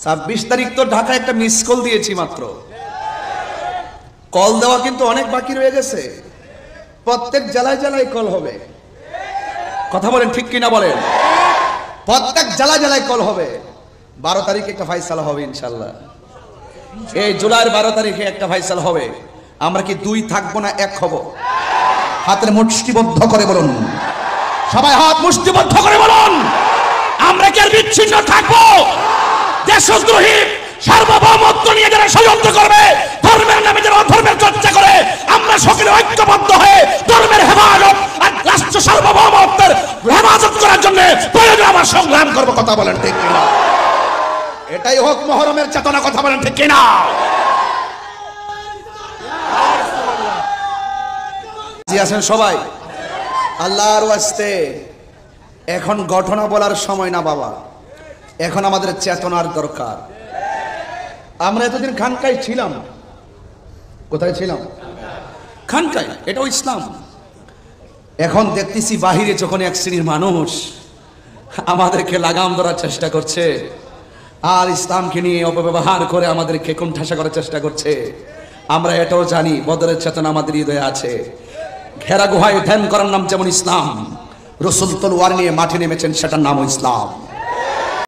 26 তারিখ তো ঢাকায় একটা মিস কল দিয়েছি মাত্র। কল দেওয়া কিন্তু অনেক বাকি রয়ে গেছে। প্রত্যেক জেলায় জেলায় কল হবে। কথা বলেন ঠিক কিনা বলেন? প্রত্যেক জেলায় জেলায় কল হবে। 12 তারিখে একটা ফাইসালা হবে ইনশাআল্লাহ। এই জুলাইয়ের 12 তারিখে একটা ফাইসালা হবে। আমরা কি দুই থাকবো না এক হব? হাতের মুষ্টিবদ্ধ করে বলুন, সবাই হাত মুষ্টিবদ্ধ করে বলুন, আমরা কি আর বিচ্ছিন্ন থাকবো? দেশদ্রোহী সার্বভৌমত্ব নিয়ে যারা ষড়যন্ত্র করবে, ধর্মের নামে যারা অধর্মের চর্চা করে, আমরা সকলে ঐক্যবদ্ধ হয়ে ধর্মের হেফাজত আর রাষ্ট্র সার্বভৌমত্বের হেফাজত করার জন্য প্রয়োজন আমরা সংগ্রাম করবো। কথা বলেন ঠিক কিনা? এটাই হোক মুহররমের চেতনা। কথা বলেন ঠিক কিনা? জি আছেন সবাই? আল্লাহর ওয়াস্তে এখন ঘটনা বলার সময় না বাবা, এখন আমাদের চেতনার দরকার। আমরা এতদিন খানকায় ছিলাম। কোথায় ছিলাম? খানকায়। এটাও ইসলাম। এখন দেখতেছি বাহিরে যখন এক শ্রেণীর মানুষ আমাদেরকে লাগাম ধরার চেষ্টা করছে আর ইসলামকে নিয়ে অপব্যবহার করে আমাদেরকে কোণঠাসা করার চেষ্টা করছে, আমরা এটাও জানি বদরের চেতনা আমাদের হৃদয়ে আছে। ঘেরা গুহায় ধ্যান করার নাম যেমন ইসলাম, রাসূল তলোয়ার নিয়ে মাঠে নেমেছেন, সেটার নামও ইসলাম।